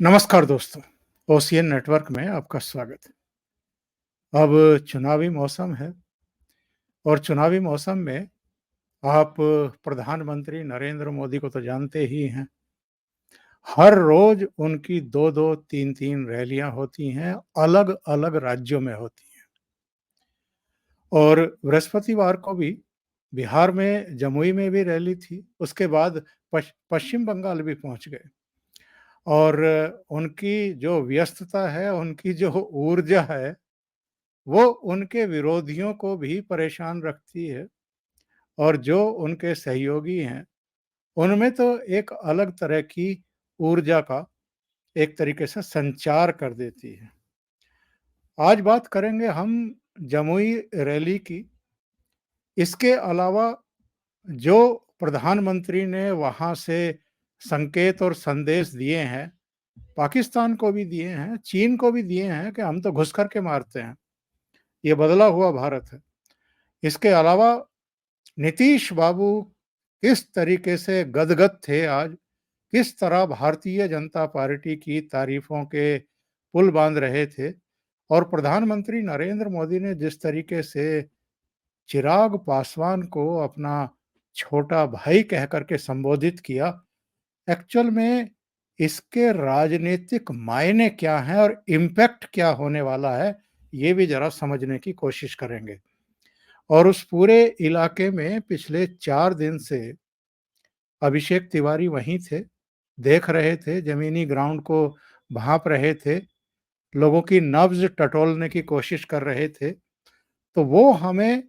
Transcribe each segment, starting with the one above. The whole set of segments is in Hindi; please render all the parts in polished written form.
नमस्कार दोस्तों, ओशियन नेटवर्क में आपका स्वागत है। अब चुनावी मौसम है और चुनावी मौसम में आप प्रधानमंत्री नरेंद्र मोदी को तो जानते ही हैं। हर रोज उनकी 2-2, 3-3 रैलियां होती हैं, अलग-अलग राज्यों में होती हैं। और बृहस्पतिवार को भी बिहार में जमुई में भी रैली थी, उसके बाद पश्चिम बंगाल भी पहुंच गए। और उनकी जो व्यस्तता है, उनकी जो ऊर्जा है, वो उनके विरोधियों को भी परेशान रखती है और जो उनके सहयोगी हैं, उनमें तो एक अलग तरह की ऊर्जा का एक तरीके से संचार कर देती है। आज बात करेंगे हम जमुई रैली की। इसके अलावा जो प्रधानमंत्री ने वहाँ से संकेत और संदेश दिए हैं, पाकिस्तान को भी दिए हैं, चीन को भी दिए हैं कि हम तो घुस कर के मारते हैं। ये बदला हुआ भारत है। इसके अलावा नीतीश बाबू किस तरीके से गदगद थे आज, किस तरह भारतीय जनता पार्टी की तारीफों के पुल बांध रहे थे और प्रधानमंत्री नरेंद्र मोदी ने जिस तरीके से चिराग पासवान को अपना छोटा भाई कह करके संबोधित किया, एक्चुअल में इसके राजनीतिक मायने क्या हैं और इम्पैक्ट क्या होने वाला है, ये भी जरा समझने की कोशिश करेंगे। और उस पूरे इलाके में पिछले 4 दिन से अभिषेक तिवारी वहीं थे, देख रहे थे, ज़मीनी ग्राउंड को भाँप रहे थे, लोगों की नब्ज़ टटोलने की कोशिश कर रहे थे। तो वो हमें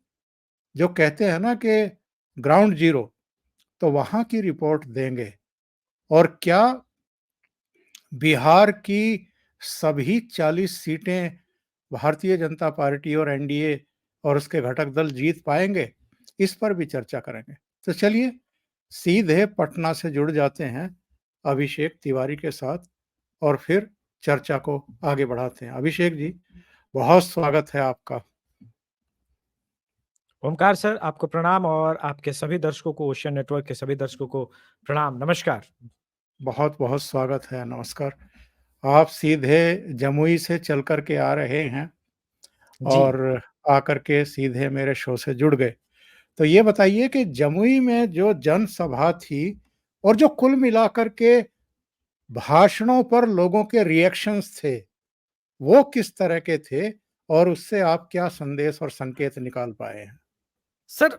जो कहते हैं ना कि ग्राउंड ज़ीरो, तो वहाँ की रिपोर्ट देंगे। और क्या बिहार की सभी 40 सीटें भारतीय जनता पार्टी और एनडीए और उसके घटक दल जीत पाएँगे? इस पर भी चर्चा करेंगे। तो चलिए सीधे पटना से जुड़ जाते हैं अभिषेक तिवारी के साथ और फिर चर्चा को आगे बढ़ाते हैं। अभिषेक जी, बहुत स्वागत है आपका। ओमकार सर, आपको प्रणाम और आपके सभी दर्शकों को, ओशियन नेटवर्क के सभी दर्शकों को प्रणाम, नमस्कार। बहुत-बहुत स्वागत है, नमस्कार। आप सीधे जमुई से चल कर के आ रहे हैं जी। और आकर के सीधे मेरे शो से जुड़ गए। तो ये बताइए कि जमुई में जो जनसभा थी और जो कुल मिलाकर के भाषणों पर लोगों के रिएक्शंस थे, वो किस तरह के थे और उससे आप क्या संदेश और संकेत निकाल पाए हैं? सर,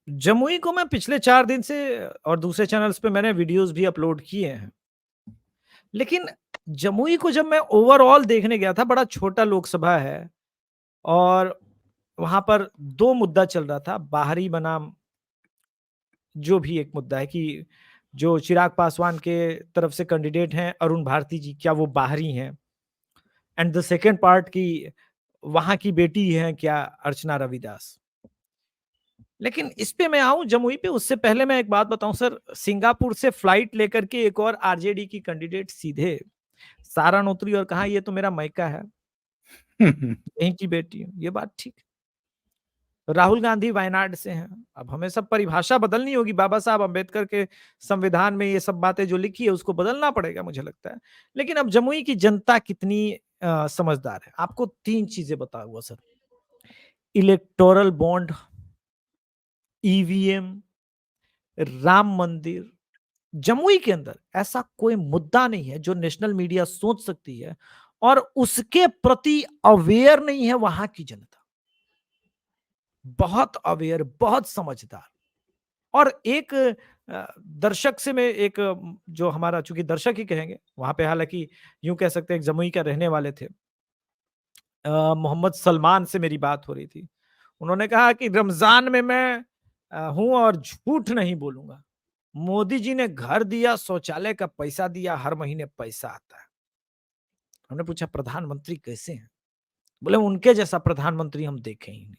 जमुई को मैं पिछले 4 दिन से और दूसरे चैनल्स पे मैंने वीडियोज़ भी अपलोड किए हैं। लेकिन जमुई को जब मैं ओवरऑल देखने गया था, बड़ा छोटा लोकसभा है और वहाँ पर 2 मुद्दा चल रहा था, बाहरी बनाम जो भी एक मुद्दा है कि जो चिराग पासवान के तरफ से कैंडिडेट हैं अरुण भारती जी, क्या वो बाहरी हैं? एंड द सेकंड पार्ट कि वहाँ की बेटी हैं क्या अर्चना रविदास। लेकिन इस पे मैं आऊँ जमुई पे, उससे पहले मैं एक बात बताऊँ सर, सिंगापुर से फ्लाइट लेकर के एक और आरजेडी की कैंडिडेट सीधे सारण उतरी और कहा ये तो मेरा मायका है, यहीं की बेटी हूँ, ये बात ठीक है। राहुल गांधी वायनाड से हैं। अब हमें सब परिभाषा बदलनी होगी, बाबा साहब अम्बेडकर के संविधान में ये सब बातें जो लिखी है उसको बदलना पड़ेगा मुझे लगता है। लेकिन अब जमुई की जनता कितनी समझदार है, आपको 3 चीजें बताऊंगा sir. Electoral bond, EVM, Ram मंदिर। जमुई के अंदर ऐसा कोई मुद्दा नहीं है जो नेशनल मीडिया सोच सकती है और उसके प्रति अवेयर नहीं है वहां की जनता। बहुत अवेयर, बहुत समझदार। और एक दर्शक से मैं एक जो हमारा, चूंकि दर्शक ही कहेंगे वहां पे, हालांकि यूं कह सकते हैं जमुई का रहने वाले थे, मोहम्मद सलमान से मेरी बात हो रही थी। उन्होंने कहा कि रमजान में मैं हूं और झूठ नहीं बोलूंगा। मोदी जी ने घर दिया, शौचालय का पैसा दिया, हर महीने पैसा आता है। हमने पूछा प्रधानमंत्री कैसे हैं? बोले उनके जैसा प्रधानमंत्री हम देखे ही नहीं,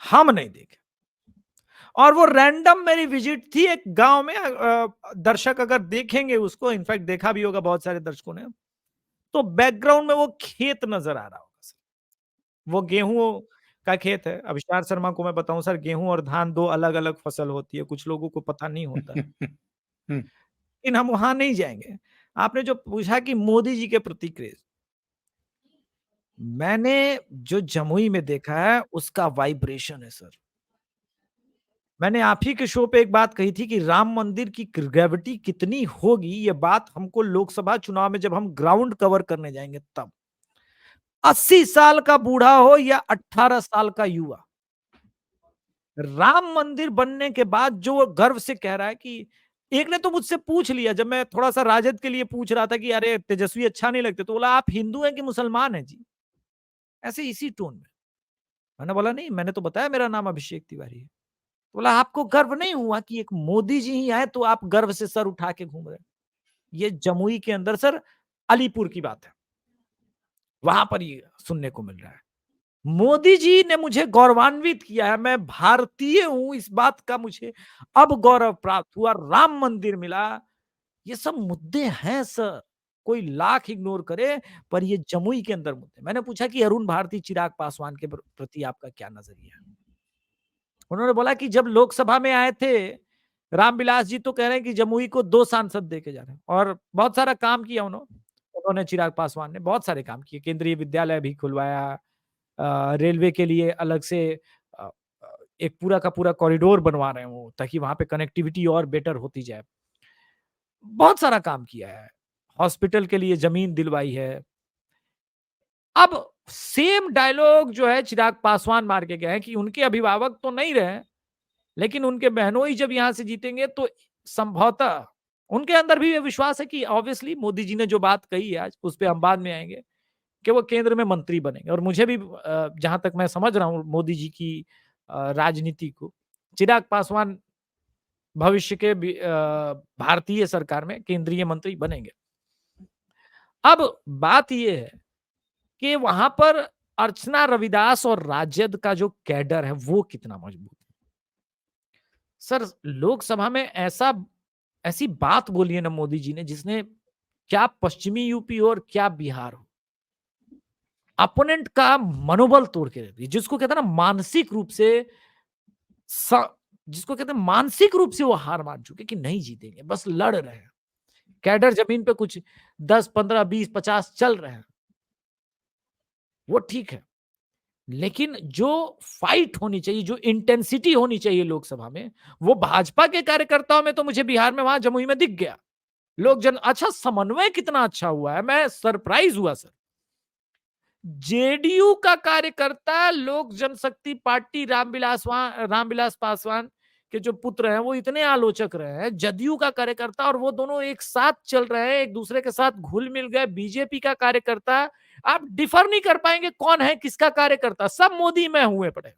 हम नहीं देखे। और वो रैंडम मेरी विजिट थी एक गांव में। दर्शक अगर देखेंगे उसको, इनफैक्ट देखा भी होगा बहुत सारे दर्शकों ने, तो बैकग्राउंड में वो खेत नजर आ रहा होगा सर। वो गेहूं का खेत है। अभिषार शर्मा को मैं बताऊं सर, गेहूं और धान 2 अलग अलग फसल होती है, कुछ लोगों को पता नहीं होता। लेकिन हम वहां नहीं जाएंगे। आपने जो पूछा कि मोदी जी के प्रति क्रेज, मैंने जो जमुई में देखा है उसका वाइब्रेशन है सर। मैंने आप ही के शो पे एक बात कही थी कि राम मंदिर की ग्रेविटी कितनी होगी, ये बात हमको लोकसभा चुनाव में जब हम ग्राउंड कवर करने जाएंगे तब। 80 साल का बूढ़ा हो या 18 साल का युवा, राम मंदिर बनने के बाद जो वो गर्व से कह रहा है कि एक ने तो मुझसे पूछ लिया जब मैं थोड़ा सा राजद के लिए पूछ रहा था कि अरे तेजस्वी अच्छा नहीं लगते, तो बोला आप हिंदू हैं कि मुसलमान हैं जी, ऐसे इसी टोन में। मैंने बोला नहीं, मैंने तो बताया मेरा नाम अभिषेक तिवारी है। तो बोला आपको गर्व नहीं हुआ कि एक मोदी जी ही आए तो आप गर्व से सर उठा के घूम रहे हैं। ये जमुई के अंदर सर अलीपुर की बात है, वहां पर ये सुनने को मिल रहा है। मोदी जी ने मुझे गौरवान्वित किया है, मैं भारतीय हूं इस बात का मुझे अब गौरव प्राप्त हुआ, राम मंदिर मिला। ये सब मुद्दे हैं सर, कोई लाख इग्नोर करे पर ये जमुई के अंदर मुद्दे। मैंने पूछा कि अरुण भारती चिराग पासवान के प्रति आपका क्या नजरिया है? उन्होंने बोला कि जब लोकसभा में आए थे रामविलास जी तो कह रहे हैं कि जमुई को 2 सांसद देके जा रहे हैं और बहुत सारा काम किया उन्होंने चिराग पासवान ने बहुत सारे काम किए, केंद्रीय विद्यालय भी खुलवाया, रेलवे के लिए अलग से अ, एक पूरा का पूरा कॉरिडोर बनवा रहे हैं वो, ताकि वहाँ पे कनेक्टिविटी और बेटर होती जाए। बहुत सारा काम किया है, हॉस्पिटल के लिए ज़मीन दिलवाई है। अब सेम डायलॉग जो है चिराग पासवान मार के गए हैं कि उनके अभिभावक तो नहीं रहे, लेकिन उनके बहनोई जब यहाँ से जीतेंगे तो संभवतः उनके अंदर भी ये विश्वास है कि ऑब्वियसली मोदी जी ने जो बात कही है आज, उस पे हम बाद में आएँगे, कि वो केंद्र में मंत्री बनेंगे और मुझे भी जहाँ तक मैं समझ रहा हूँ मोदी जी की राजनीति को, चिराग पासवान भविष्य के भारतीय सरकार में केंद्रीय मंत्री बनेंगे। अब बात ये है कि वहाँ पर अर्चना रविदास और राजद का जो कैडर है वो कितना मजबूत है। सर लोकसभा में ऐसी बात बोली है ना मोदी जी ने जिसने क्या पश्चिमी यूपी और क्या बिहार हो, अपोनेंट का मनोबल तोड़ के रख दी, जिसको कहते हैं ना मानसिक रूप से जिसको कहते हैं मानसिक रूप से वो हार मान चुके कि नहीं जीतेंगे, बस लड़ रहे हैं। कैडर जमीन पे कुछ 10, 15, 20, 50 चल रहे हैं, वो ठीक है। लेकिन जो फाइट होनी चाहिए, जो इंटेंसिटी होनी चाहिए लोकसभा में, वो भाजपा के कार्यकर्ताओं में तो मुझे बिहार में वहां जमुई में दिख गया। अच्छा समन्वय कितना अच्छा हुआ है, मैं सरप्राइज हुआ सर। जेडीयू का कार्यकर्ता लोक जनशक्ति पार्टी रामविलास पासवान के जो पुत्र हैं वो इतने आलोचक रहे हैं, जदयू का कार्यकर्ता और वो दोनों एक साथ चल रहे हैं, एक दूसरे के साथ घुल मिल गए। बीजेपी का कार्यकर्ता, आप डिफर नहीं कर पाएंगे कौन है किसका कार्यकर्ता, सब मोदी में हुए पड़े।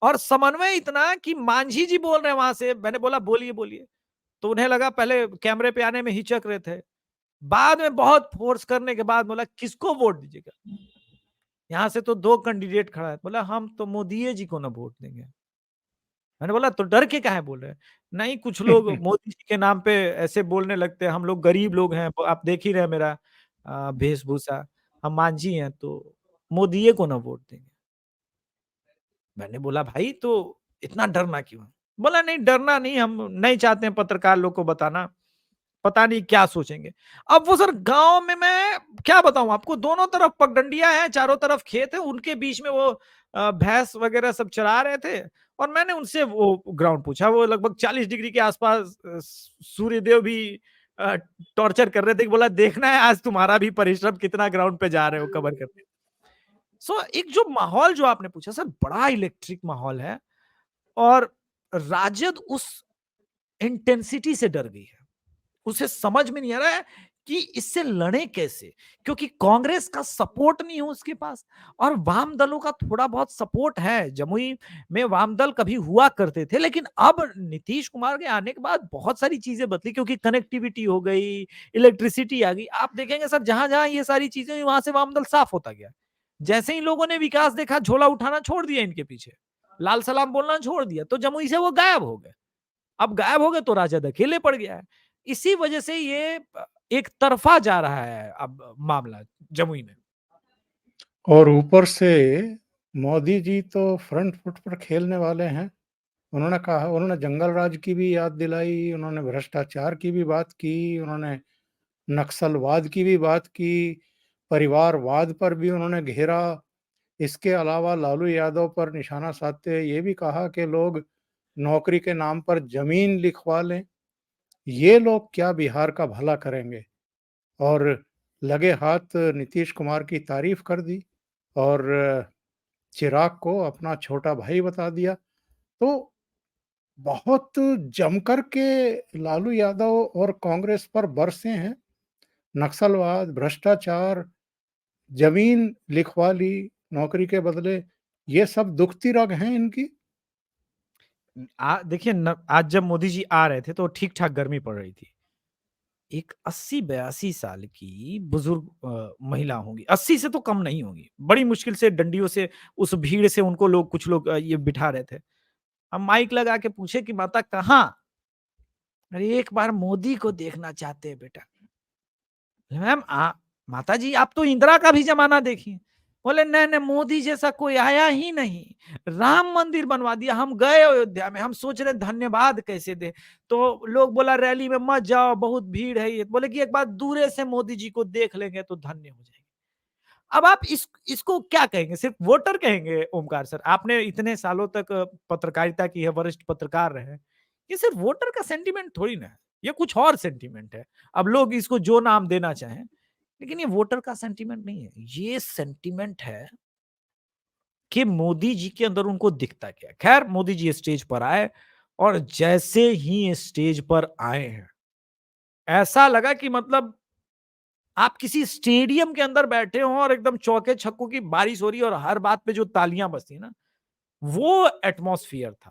और समन्वय इतना कि मांझी जी बोल रहे हैं वहां से, मैंने बोला बोलिए बोलिए, तो उन्हें लगा पहले कैमरे पे आने में हिचक रहे थे, बाद में बहुत फोर्स करने के बाद बोला किसको वोट दीजिएगा, यहाँ से तो 2 कैंडिडेट खड़ा है, बोला हम तो मोदी जी को ना वोट देंगे। मैंने बोला तो डर के काहे बोल रहे हैं? नहीं कुछ लोग मोदी जी के नाम पे ऐसे बोलने लगते हैं, हम लोग गरीब लोग हैं, आप देख ही रहे हैं मेरा वेशभूषा, हम मांझी हैं तो मोदी को ना वोट देंगे। मैंने बोला भाई तो इतना डरना क्यों है? बोला नहीं डरना नहीं, हम नहीं चाहते हैं पत्रकार लोग को बताना, पता नहीं क्या सोचेंगे। अब वो सर गाँव में मैं क्या बताऊँ आपको, दोनों तरफ पगडंडियाँ हैं, चारों तरफ खेत है, उनके बीच में वो भैंस वगैरह सब चरा रहे थे और मैंने उनसे वो ग्राउंड पूछा, वो लगभग 40 डिग्री के आसपास सूर्यदेव भी अ, टॉर्चर कर रहे थे, बोला देखना है आज तुम्हारा भी परिश्रम कितना ग्राउंड पे जा रहे हो कवर करने। एक जो माहौल जो आपने पूछा सर, बड़ा इलेक्ट्रिक माहौल है और राजद उस इंटेंसिटी से डर गई है। उसे समझ में नहीं आ रहा है कि इससे लड़े कैसे, क्योंकि कांग्रेस का सपोर्ट नहीं है उसके पास और वाम दलों का थोड़ा बहुत सपोर्ट है। जमुई में वाम दल कभी हुआ करते थे, लेकिन अब नीतीश कुमार के आने के बाद बहुत सारी चीजें बदली, क्योंकि कनेक्टिविटी हो गई, इलेक्ट्रिसिटी आ गई। आप देखेंगे सर जहां जहां ये सारी चीजें हुई वहां से वाम दल साफ होता गया। जैसे ही लोगों ने विकास देखा, झोला उठाना छोड़ दिया इनके पीछे, लाल सलाम बोलना छोड़ दिया, तो जमुई से वो गायब हो गए। अब गायब हो गए तो राजद अकेले पड़ गया है। इसी वजह से ये एक तरफा जा रहा है अब मामला जमुई में। और ऊपर से मोदी जी तो फ्रंट फुट पर खेलने वाले हैं उन्होंने जंगल राज की भी याद दिलाई, उन्होंने भ्रष्टाचार की भी बात की, उन्होंने नक्सलवाद की भी बात की, परिवारवाद पर भी उन्होंने घेरा। इसके अलावा लालू यादव पर निशाना साधते हुए ये भी कहा कि लोग नौकरी के नाम पर ज़मीन लिखवा लें। ये लोग क्या बिहार का भला करेंगे? और लगे हाथ नीतीश कुमार की तारीफ कर दी और चिराग को अपना छोटा भाई बता दिया। तो बहुत जमकर के लालू यादव और कांग्रेस पर बरसे हैं। नक्सलवाद, भ्रष्टाचार, ज़मीन लिखवा ली नौकरी के बदले, ये सब दुखती रग हैं इनकी। देखिए न, आज जब मोदी जी आ रहे थे तो ठीक-ठाक गर्मी पड़ रही थी। एक 80-82 साल की बुजुर्ग महिला होंगी, 80 से तो कम नहीं होंगी। बड़ी मुश्किल से डंडियों से उस भीड़ से उनको लोग कुछ लोग ये बिठा रहे थे। हम माइक लगा के पूछे कि माता कहाँ? अरे एक बार मोदी को देखना चाहते हैं बेटा। मैम माता जी आप तो इंदिरा का भी ज़माना देखिए। बोले नहीं-नहीं मोदी जैसा कोई आया ही नहीं। राम मंदिर बनवा दिया। हम गए अयोध्या में, हम सोच रहे धन्यवाद कैसे दें। तो लोग बोला रैली में मत जाओ, बहुत भीड़ है ये। बोले कि एक बार दूरे से मोदी जी को देख लेंगे तो धन्य हो जाएँगे। अब आप इसको क्या कहेंगे? सिर्फ वोटर कहेंगे ओमकार सर? आपने इतने सालों तक पत्रकारिता की है, वरिष्ठ पत्रकार रहे हैं। ये सिर्फ वोटर का सेंटिमेंट थोड़ी ना है। ये कुछ और सेंटिमेंट है। अब लोग इसको जो नाम देना चाहें, लेकिन ये वोटर का सेंटिमेंट नहीं है। ये सेंटिमेंट है कि मोदी जी के अंदर उनको दिखता क्या है। खैर मोदी जी स्टेज पर आए और जैसे ही स्टेज पर आए हैं, ऐसा लगा कि मतलब आप किसी स्टेडियम के अंदर बैठे हो और एकदम चौके छक्कों की बारिश हो रही है और हर बात पे जो तालियां बजती है ना, वो एटमॉस्फियर था।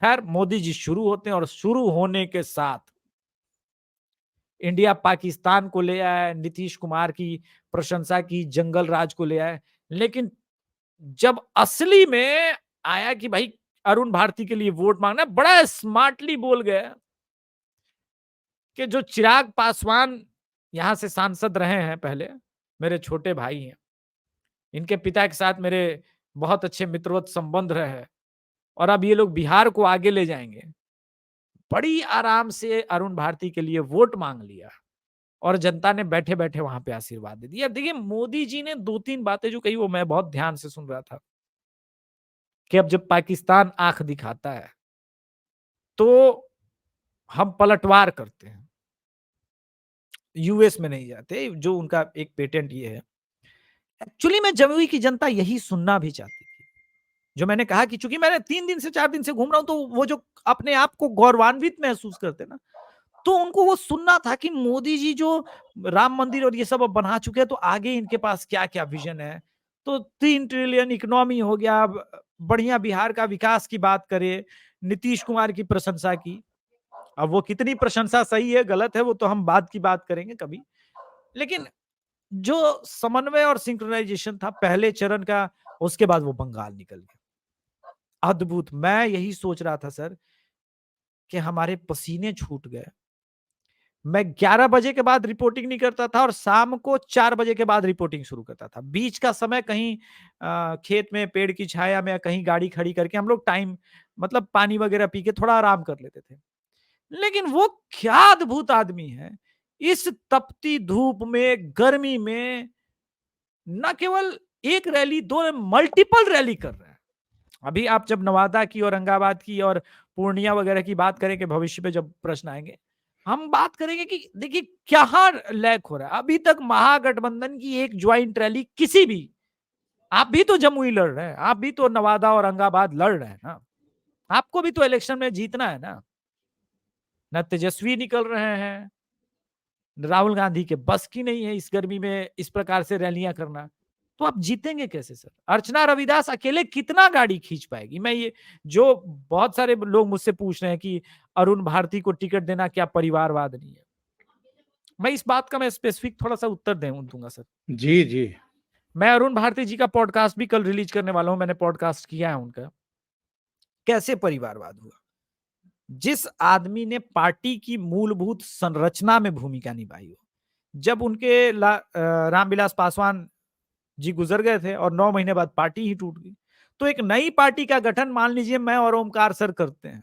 खैर मोदी जी शुरू होते हैं और शुरू होने के साथ इंडिया पाकिस्तान को ले आया, नीतीश कुमार की प्रशंसा की, जंगल राज को ले आए। लेकिन जब असली में आया कि भाई अरुण भारती के लिए वोट मांगना, बड़ा स्मार्टली बोल गए कि जो चिराग पासवान यहां से सांसद रहे हैं पहले, मेरे छोटे भाई हैं। इनके पिता के साथ मेरे बहुत अच्छे मित्रवत संबंध रहे हैं और अब ये लोग बिहार को आगे ले जाएंगे। बड़ी आराम से अरुण भारती के लिए वोट मांग लिया और जनता ने बैठे-बैठे वहां पे आशीर्वाद दे दिया। देखिए मोदी जी ने 2-3 बातें जो कही वो मैं बहुत ध्यान से सुन रहा था कि अब जब पाकिस्तान आंख दिखाता है तो हम पलटवार करते हैं। यूएस में नहीं जाते, जो उनका एक पेटेंट ये है। एक्चुअली में जमुई की जनता यही सुनना भी चाहती थी। जो मैंने कहा कि चूंकि मैंने 3 दिन से 4 दिन से घूम रहा हूं तो वो जो अपने आप को गौरवान्वित महसूस करते ना, तो उनको वो सुनना था कि मोदी जी जो राम मंदिर और ये सब अब बना चुके हैं तो आगे इनके पास क्या-क्या विजन है। तो 3 ट्रिलियन इकोनॉमी हो गया, बढ़िया बिहार का विकास की बात करें, नीतीश कुमार की प्रशंसा की। अब वो कितनी प्रशंसा सही है, गलत है वो तो हम बाद की बात करेंगे कभी। लेकिन जो समन्वय और सिंक्रोनाइजेशन था पहले चरण का, उसके बाद वो बंगाल निकल गया। अद्भुत! मैं यही सोच रहा था सर कि हमारे पसीने छूट गए। मैं 11 बजे के बाद रिपोर्टिंग नहीं करता था और शाम को 4 बजे के बाद रिपोर्टिंग शुरू करता था। बीच का समय कहीं खेत में पेड़ की छाया में कहीं गाड़ी खड़ी करके हम लोग टाइम मतलब पानी वगैरह पी के थोड़ा आराम कर लेते थे। लेकिन वो क्या अद्भुत आदमी है। इस तपती धूप में, गर्मी में ना केवल एक रैली, 2 मल्टीपल रैली कर रहे हैं। अभी आप जब नवादा की, औरंगाबाद की और पूर्णिया वगैरह की बात करेंगे भविष्य में जब प्रश्न आएँगे, हम बात करेंगे कि देखिए कहाँ लैग हो रहा है। अभी तक महागठबंधन की एक ज्वाइंट रैली किसी भी, आप भी तो जमुई लड़ रहे हैं, आप भी तो नवादा, औरंगाबाद लड़ रहे हैं ना। आपको भी तो इलेक्शन में जीतना है ना। ना तेजस्वी निकल रहे हैं, राहुल गांधी के बस की नहीं है इस गर्मी में इस प्रकार से रैलियां करना। तो आप जीतेंगे कैसे सर? अर्चना रविदास अकेले कितना गाड़ी खींच पाएगी? मैं ये जो बहुत सारे लोग मुझसे पूछ रहे हैं कि अरुण भारती को टिकट देना क्या परिवारवाद नहीं है? मैं इस बात का मैं स्पेसिफिक थोड़ा-सा उत्तर दूंगा सर। जी, जी। मैं अरुण भारती जी का पॉडकास्ट भी कल रिलीज करने वाला हूं, मैंने पॉडकास्ट किया है उनका। कैसे परिवारवाद हुआ? जिस आदमी ने पार्टी की मूलभूत संरचना में भूमिका निभाई हो, जब उनके रामविलास पासवान जी गुजर गए थे और 9 महीने बाद पार्टी ही टूट गई। तो एक नई पार्टी का गठन मान लीजिए मैं और ओमकार सर करते हैं,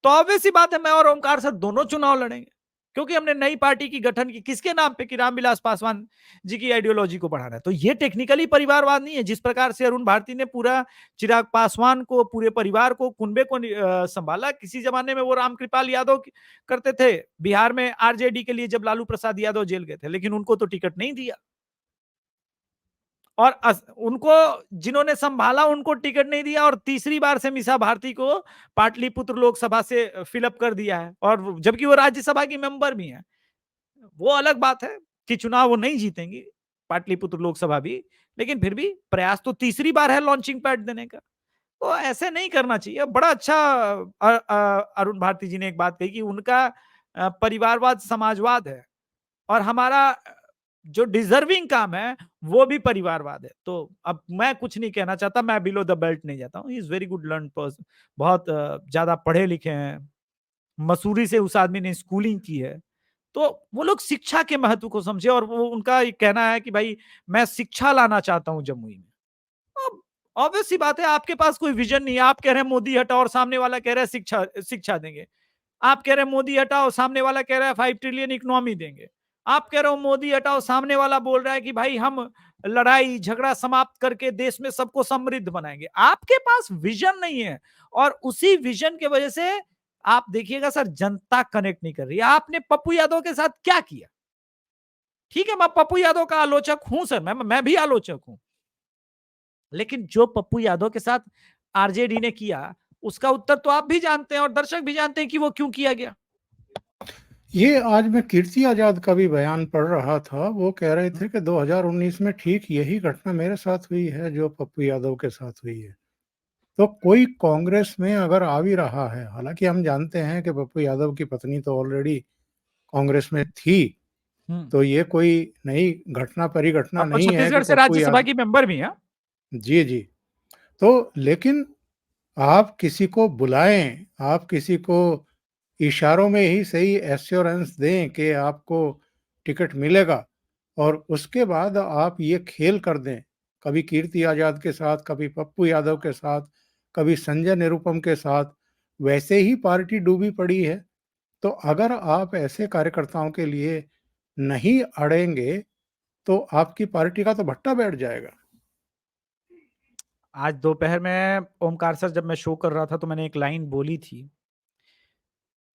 तो ऑब्वियस सी बात है मैं और ओमकार सर दोनों चुनाव लड़ेंगे, क्योंकि हमने नई पार्टी की गठन की किसके नाम पे, कि रामविलास पासवान जी की आइडियोलॉजी को बढ़ाना है। तो ये टेक्निकली परिवारवाद नहीं है। जिस प्रकार से अरुण भारती ने पूरा चिराग पासवान को, पूरे परिवार को, कुनबे को संभाला, किसी जमाने में वो रामकृपाल यादव करते थे बिहार में आरजेडी के लिए, जब लालू प्रसाद यादव जेल गए थे, लेकिन उनको तो टिकट नहीं दिया। और उनको जिन्होंने संभाला उनको टिकट नहीं दिया, और तीसरी बार से मीसा भारती को पाटलिपुत्र लोकसभा से फिलअप कर दिया है, और जबकि वो राज्यसभा की मेंबर भी है। वो अलग बात है कि चुनाव वो नहीं जीतेंगी पाटलिपुत्र लोकसभा भी, लेकिन फिर भी प्रयास तो तीसरी बार है लॉन्चिंग पैड देने का। तो ऐसे नहीं करना चाहिए। बड़ा अच्छा अरुण भारती जी ने एक बात कही कि उनका परिवारवाद समाजवाद है, और हमारा जो डिजर्विंग काम है वो भी परिवारवाद है। तो अब मैं कुछ नहीं कहना चाहता, मैं बिलो द बेल्ट नहीं जाता हूँ। He is very good learn person, बहुत ज्यादा पढ़े लिखे हैं, मसूरी से उस आदमी ने स्कूलिंग की है। तो वो लोग शिक्षा के महत्व को समझे, और वो उनका ये कहना है कि भाई मैं शिक्षा लाना चाहता हूं जमुई में। अब ऑब्वियस सी बात है, आपके पास कोई विजन नहीं है। आप कह रहे हैं मोदी हटाओ, और सामने वाला कह रहा है शिक्षा शिक्षा देंगे। आप कह रहे हैं मोदी हटाओ, सामने वाला कह रहा है 5 ट्रिलियन इकोनॉमी देंगे। आप कह रहे हो मोदी हटाओ, सामने वाला बोल रहा है कि भाई हम लड़ाई झगड़ा समाप्त करके देश में सबको समृद्ध बनाएंगे। आपके पास विजन नहीं है, और उसी विजन की वजह से आप देखिएगा सर, जनता कनेक्ट नहीं कर रही है। आपने पप्पू यादव के साथ क्या किया? ठीक है, मैं पप्पू यादव का आलोचक हूं सर, मैं भी आलोचक हूं, लेकिन जो पप्पू यादव के साथ आरजेडी ने किया, उसका उत्तर तो आप भी जानते हैं और दर्शक भी जानते हैं कि वो क्यों किया गया। ये आज मैं कीर्ति आजाद का भी बयान पढ़ रहा था। वो कह रहे थे कि 2019 में ठीक यही घटना मेरे साथ हुई है जो पप्पू यादव के साथ हुई है। तो कोई कांग्रेस में अगर आ भी रहा है, हालांकि हम जानते हैं कि पप्पू यादव की पत्नी तो ऑलरेडी कांग्रेस में थी, तो ये कोई नई घटना परिघटना और नहीं है कि छत्तीसगढ़ से पप्पू राज्यसभा यादव। की मेंबर भी है। जी जी। तो लेकिन आप किसी को बुलाएं, आप किसी को इशारों में ही सही एश्योरेंस दें कि आपको टिकट मिलेगा, और उसके बाद आप ये खेल कर दें, कभी कीर्ति आजाद के साथ, कभी पप्पू यादव के साथ, कभी संजय निरुपम के साथ, वैसे ही पार्टी डूबी पड़ी है। तो अगर आप ऐसे कार्यकर्ताओं के लिए नहीं अड़ेंगे तो आपकी पार्टी का तो भट्टा बैठ जाएगा। आज दोपहर में ओमकार सर जब मैं शो कर रहा था तो मैंने एक लाइन बोली थी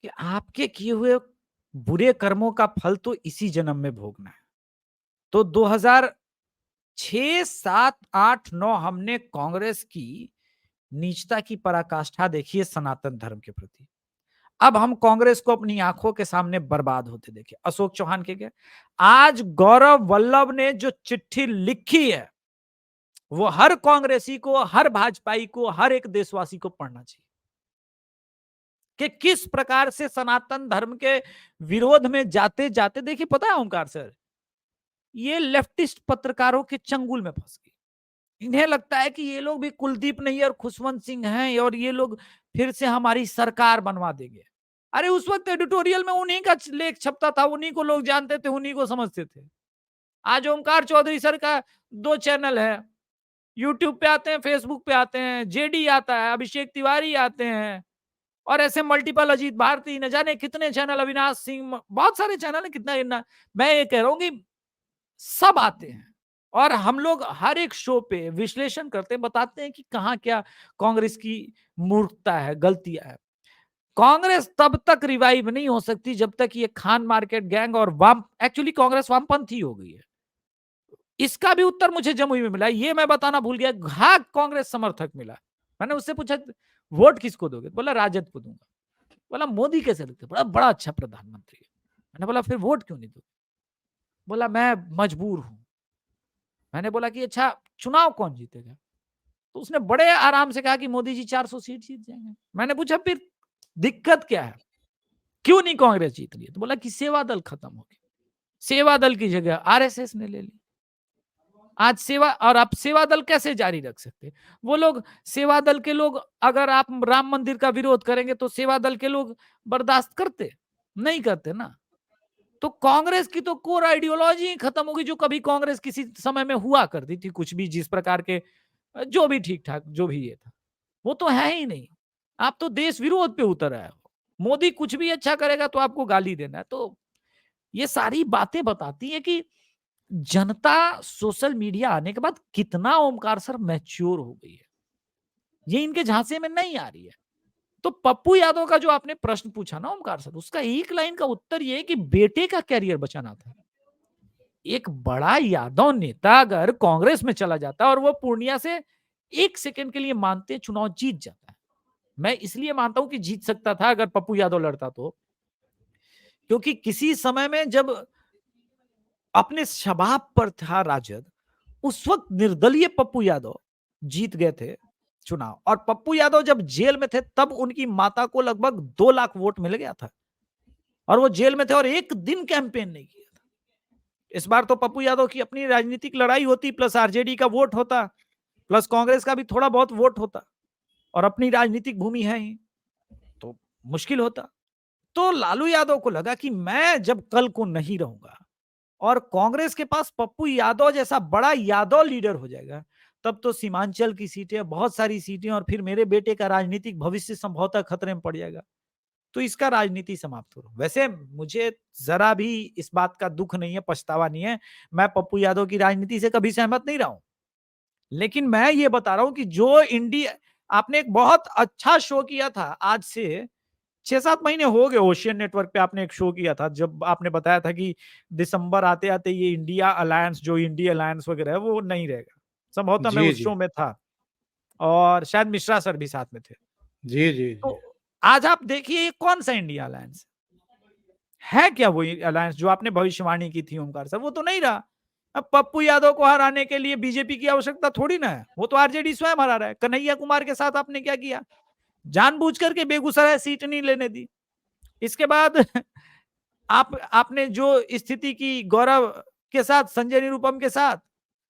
कि आपके किए हुए बुरे कर्मों का फल तो इसी जन्म में भोगना है। तो 2006, 7, 8, 9 हमने कांग्रेस की नीचता की पराकाष्ठा देखी है सनातन धर्म के प्रति। अब हम कांग्रेस को अपनी आंखों के सामने बर्बाद होते देखे। अशोक चौहान के गए, आज गौरव वल्लभ ने जो चिट्ठी लिखी है वो हर कांग्रेसी को, हर भाजपाई को, हर एक देशवासी को पढ़ना चाहिए कि किस प्रकार से सनातन धर्म के विरोध में जाते जाते, देखिए पता है ओमकार सर, ये लेफ्टिस्ट पत्रकारों के चंगुल में फंस गई। इन्हें लगता है कि ये लोग भी कुलदीप नैयर, खुशवंत सिंह हैं और ये लोग फिर से हमारी सरकार बनवा देंगे। अरे उस वक्त एडिटोरियल में उन्हीं का लेख छपता था, उन्हीं को लोग जानते थे, उन्हीं को समझते थे। आज ओमकार चौधरी सर का 2 चैनल है, यूट्यूब पे आते हैं, फेसबुक पे आते हैं, जेडी आता है, अभिषेक तिवारी आते हैं, और ऐसे मल्टीपल अजीत भारती, न जाने कितने चैनल, अविनाश सिंह, बहुत सारे चैनल है, कितना मैं ये कह रहा हूं कि सब आते हैं, और हम लोग हर एक शो पे विश्लेषण करते हैं, बताते हैं कि कहां क्या कांग्रेस की मूर्खता है, गलतियां है। कांग्रेस तब तक रिवाइव नहीं हो सकती जब तक ये खान मार्केट गैंग और वाम, एक्चुअली कांग्रेस वामपंथी हो गई है। इसका भी उत्तर मुझे जमुई में मिला, ये मैं बताना भूल गया। घाक कांग्रेस समर्थक मिला। मैंने उससे पूछा वोट किसको दोगे, बोला राजद को दूंगा। बोला मोदी कैसे लगते, बोला बड़ा अच्छा प्रधानमंत्री है। मैंने बोला फिर वोट क्यों नहीं दोगे, बोला मैं मजबूर हूं। मैंने बोला कि अच्छा चुनाव कौन जीतेगा, तो उसने बड़े आराम से कहा कि मोदी जी 400 सीट जीत जाएंगे। मैंने पूछा फिर दिक्कत क्या है, क्यों नहीं कांग्रेस जीत रही है, तो बोला कि सेवा दल खत्म हो गया, सेवा दल की जगह आरएसएस ने ले ली। आज सेवा, और आप सेवा दल कैसे जारी रख सकते? वो लोग सेवा दल के लोग, अगर आप राम मंदिर का विरोध करेंगे तो सेवा दल के लोग बर्दाश्त करते नहीं, करते ना। तो कांग्रेस की तो कोर आइडियोलॉजी ही खत्म होगी, जो कभी कांग्रेस किसी समय में हुआ करती थी, कुछ भी जिस प्रकार के जो भी ठीक-ठाक जो भी ये था। वो तो है ही नहीं। आप तो देश विरोध पे उतर आए हो। मोदी कुछ भी अच्छा करेगा तो आपको गाली देना है। तो ये सारी बातें बताती हैं कि जनता सोशल मीडिया आने के बाद कितना ओमकार सर मैच्योर हो गई है। ये इनके झांसे में नहीं आ रही है। तो पप्पू यादव का जो आपने प्रश्न पूछा ना ओमकार सर, उसका एक लाइन का उत्तर ये है कि बेटे का करियर बचाना था। एक बड़ा यादव नेता अगर कांग्रेस में चला जाता और वो पूर्णिया से 1 सेकंड के लिए मानते चुनाव जीत जाता है। मैं इसलिए मानता हूं कि जीत सकता था अगर पप्पू यादव लड़ता तो, क्योंकि किसी समय में जब अपने शबाब पर था राजद, उस वक्त निर्दलीय पप्पू यादव जीत गए थे चुनाव, और पप्पू यादव जब जेल में थे तब उनकी माता को लगभग 2 लाख वोट मिल गया था, और वो जेल में थे और एक दिन कैंपेन नहीं किया था। इस बार तो पप्पू यादव की अपनी राजनीतिक लड़ाई होती, प्लस आरजेडी का वोट होता, प्लस कांग्रेस का भी थोड़ा बहुत वोट होता, और अपनी राजनीतिक भूमि है ही, तो मुश्किल होता। तो लालू यादव को लगा कि मैं जब कल को नहीं रहूंगा और कांग्रेस के पास पप्पू यादव जैसा बड़ा यादव लीडर हो जाएगा, तब तो सीमांचल की सीटें, बहुत सारी सीटें, और फिर मेरे बेटे का राजनीतिक भविष्य संभवतः खतरे में पड़ जाएगा। तो इसका राजनीति समाप्त हो। वैसे मुझे जरा भी इस बात का दुख नहीं है, पछतावा नहीं है। मैं पप्पू यादव की राजनीति से कभी सहमत नहीं रहा हूं, लेकिन मैं ये बता रहा हूं कि जो इंडिया, आपने एक बहुत अच्छा शो किया था, आज से 6-7 महीने हो गए, ओशियन नेटवर्क पे आपने एक शो किया था, जब आपने बताया था कि दिसंबर आते-आते ये इंडिया अलायंस, जो इंडिया अलायंस वगैरह है, वो नहीं रहेगा। संभवतः मैं जी, उस जी। शो में था, और शायद मिश्रा सर भी साथ में थे। जी, जी, जी। तो आज आप देखिए ये कौन-सा इंडिया अलायंस है क्या वही अलायंस जो आपने भविष्यवाणी की थी ओमकार सर? वो तो नहीं रहा। अब पप्पू यादव को हराने के लिए बीजेपी की आवश्यकता थोड़ी ना है, वो तो आरजेडी स्वयं हरा रहा है। कन्हैया कुमार के साथ आपने क्या किया? जानबूझ करके बेगूसराय सीट नहीं लेने दी। इसके बाद आपने जो स्थिति की गौरव के साथ, संजय निरुपम के साथ,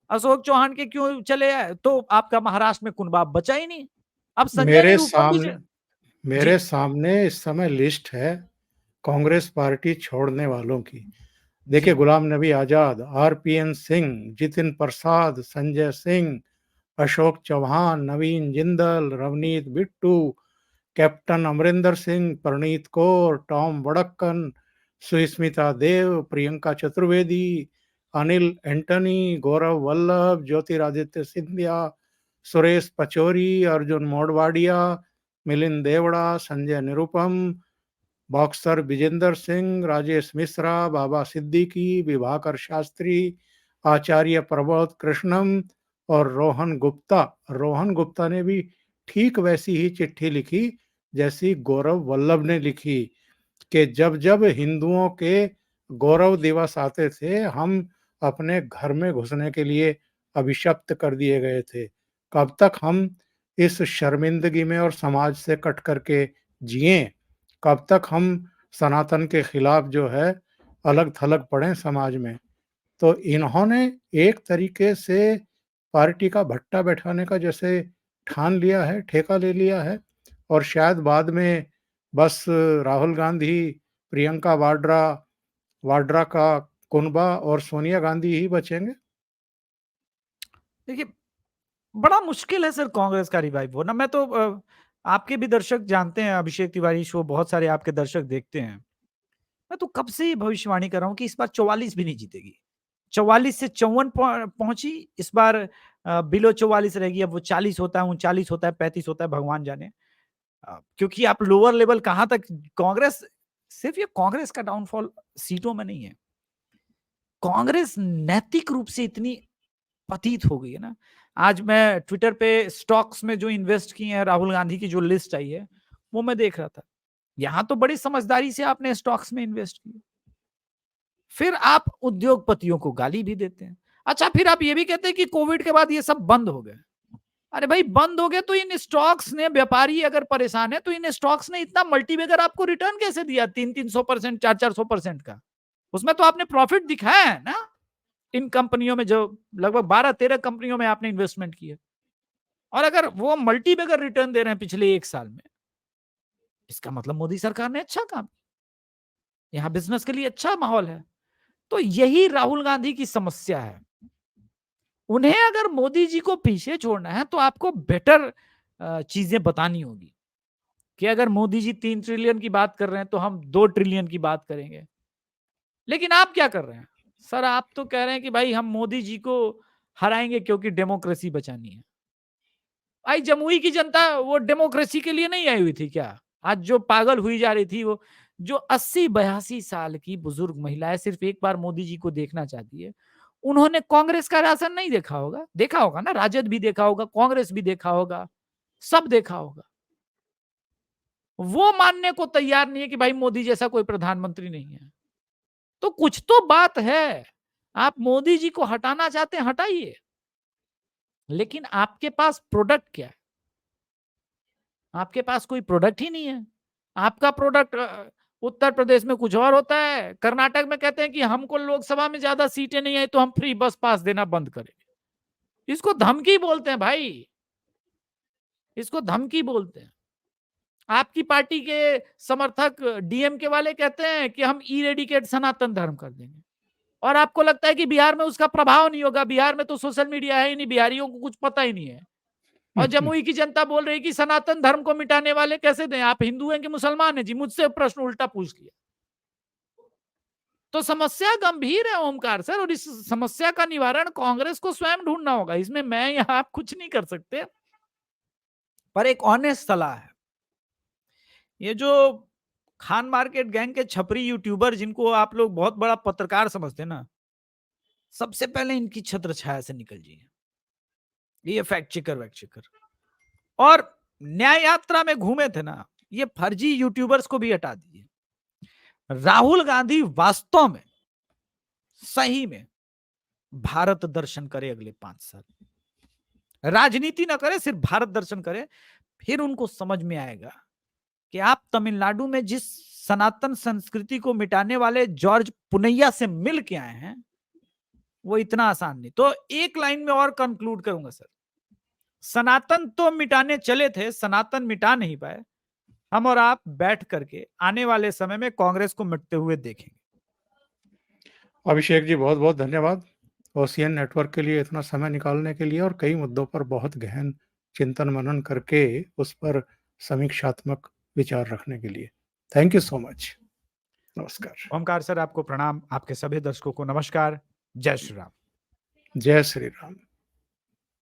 अशोक चौहान के क्यों चले आए? तो आपका महाराष्ट्र में कुनबा बचा ही नहीं। अब संजय मेरे निरुपम भी सामने जी, मेरे सामने इस समय लिस्ट है कांग्रेस पार्टी छोड़ने वालों की। देखिए, जी, गुलाम नबी आज़ाद, आरपीएन सिंह, जितिन प्रसाद, संजय सिंह, अशोक चौहान, नवीन Jindal, Ravneet Bittu, captain Amarinder Singh, Preneet Kaur, Tom वड़क्कन, Sushmita Dev, Priyanka Chaturvedi, Anil Antony, Gaurav Vallabh, Jyotiraditya Scindia, Suresh Pachauri, Arjun Modhwadia, Milind Devda, Sanjay Nirupam, boxer Vijender Singh, Rajesh Mishra, बाबा सिद्दीकी, विभाकर शास्त्री, आचार्य प्रबोध कृष्णम और रोहन गुप्ता। रोहन गुप्ता ने भी ठीक वैसी ही चिट्ठी लिखी जैसी गौरव वल्लभ ने लिखी कि जब जब हिंदुओं के गौरव दिवस आते थे, हम अपने घर में घुसने के लिए अभिशप्त कर दिए गए थे। कब तक हम इस शर्मिंदगी में और समाज से कट करके जिएं? कब तक हम सनातन के खिलाफ जो है अलग थलग पड़ें समाज में? तो इन्होंने एक तरीके से पार्टी का भट्टा बैठाने का जैसे ठान लिया है, ठेका ले लिया है, और शायद बाद में बस राहुल गांधी, प्रियंका वाड्रा वाड्रा का कुनबा और सोनिया गांधी ही बचेंगे। देखिए बड़ा मुश्किल है सर कांग्रेस का रिवाइव होना। मैं तो आपके भी दर्शक जानते हैं, अभिषेक तिवारी शो बहुत सारे आपके दर्शक देखते हैं। मैं तो कब से ये भविष्यवाणी कर रहा हूँ कि इस बार 44 भी नहीं जीतेगी। 44 से 54 पहुंची, इस बार बिलो 44 रहेगी। अब वो 40 होता है, 39 होता है, 35 होता है, भगवान जाने। क्योंकि आप लोअर लेवल कहाँ तक, कांग्रेस, सिर्फ ये कांग्रेस का डाउनफॉल सीटों में नहीं है। कांग्रेस नैतिक रूप से इतनी पतित हो गई है ना। आज मैं ट्विटर पे स्टॉक्स में जो इन्वेस्ट किए हैं, राहुल गांधी की जो लिस्ट आई है, वो मैं देख रहा था। यहां तो बड़ी समझदारी से आपने स्टॉक्स में इन्वेस्ट किया। फिर आप उद्योगपतियों को गाली भी देते हैं। अच्छा, फिर आप ये भी कहते हैं कि कोविड के बाद ये सब बंद हो गए। अरे भाई, बंद हो गए तो इन स्टॉक्स ने, व्यापारी अगर परेशान है तो इन स्टॉक्स ने इतना मल्टीबैगर आपको रिटर्न कैसे दिया, 300-300%, 400-400% का? उसमें तो आपने प्रॉफिट दिखाया है ना। इन कंपनियों में जो लगभग 12-13 कंपनियों में आपने इन्वेस्टमेंट किया, और अगर वो मल्टीबैगर रिटर्न दे रहे हैं पिछले 1 साल में, इसका मतलब मोदी सरकार ने अच्छा काम, यहाँ बिजनेस के लिए अच्छा माहौल है। तो यही राहुल गांधी की समस्या है। उन्हें अगर मोदी जी को पीछे छोड़ना है तो आपको बेटर चीजें बतानी होगी कि अगर मोदी जी 3 ट्रिलियन की बात कर रहे हैं तो हम 2 ट्रिलियन की बात करेंगे। लेकिन आप क्या कर रहे हैं? सर आप तो कह रहे हैं कि भाई हम मोदी जी को हराएंगे क्योंकि डेमोक्रेसी बचानी है। भाई जमुई की जनता वो डेमोक्रेसी के लिए नहीं आई हुई थी क्या? आज जो पागल हुई जा रही थी वो जो 80-82 साल की बुजुर्ग महिलाएं सिर्फ एक बार मोदी जी को देखना चाहती है। उन्होंने कांग्रेस का राशन नहीं देखा होगा ना, राजद भी देखा होगा, कांग्रेस भी देखा होगा, सब देखा होगा। वो मानने को तैयार नहीं है कि भाई मोदी जैसा कोई प्रधानमंत्री नहीं है। तो कुछ तो बात है। आप मोदी जी को हटाना चाहते हैं, हटाइए। लेकिन आपके पास प्रोडक्ट क्या है? आपके पास कोई प्रोडक्ट ही नहीं है। आपका प्रोडक्ट उत्तर प्रदेश में कुछ और होता है, कर्नाटक में कहते हैं कि हमको लोकसभा में ज्यादा सीटें नहीं आई तो हम फ्री बस पास देना बंद करेंगे। इसको धमकी बोलते हैं भाई, इसको धमकी बोलते हैं। आपकी पार्टी के समर्थक डीएमके वाले कहते हैं कि हम इरेडिकेट सनातन धर्म कर देंगे, और आपको लगता है कि बिहार में उसका प्रभाव नहीं होगा। बिहार में तो सोशल मीडिया है ही नहीं, बिहारियों को कुछ पता ही नहीं है। और जमुई की जनता बोल रही है कि सनातन धर्म को मिटाने वाले कैसे दें, आप हिंदू हैं कि मुसलमान हैं जी? मुझसे प्रश्न उल्टा पूछ लिया। तो समस्या गंभीर है ओमकार सर, और इस समस्या का निवारण कांग्रेस को स्वयं ढूंढना होगा। इसमें मैं या आप कुछ नहीं कर सकते। पर एक ऑनेस्ट सलाह है, ये जो खान मार्केट गैंग के छपरी यूट्यूबर जिनको आप लोग बहुत बड़ा पत्रकार समझते हैं ना, सबसे पहले इनकी छत्र छाया से निकल जाइए। ये फैक्ट चेकर और न्याय यात्रा में घूमे थे ना, ये फर्जी यूट्यूबर्स को भी हटा दीजिए। राहुल गांधी वास्तव में सही में भारत दर्शन करे अगले 5 साल, राजनीति ना करे, सिर्फ भारत दर्शन करे। फिर उनको समझ में आएगा कि आप तमिलनाडु में जिस सनातन संस्कृति को मिटाने वाले जॉर्ज पुनैया से मिल के आए हैं वो इतना आसान नहीं। तो एक लाइन में और कंक्लूड करूंगा सर, सनातन तो मिटाने चले थे, सनातन मिटा नहीं पाए। हम और आप बैठ करके आने वाले समय में कांग्रेस को मिटते हुए देखेंगे। अभिषेक जी बहुत बहुत धन्यवाद ओशियन नेटवर्क के लिए इतना समय निकालने के लिए और कई मुद्दों पर बहुत गहन चिंतन मनन करके उस पर समीक्षात्मक विचार रखने के लिए। Thank you so much. नमस्कार। ओमकार सर आपको प्रणाम, आपके सभी दर्शकों को नमस्कार। जय श्री राम। जय श्री राम।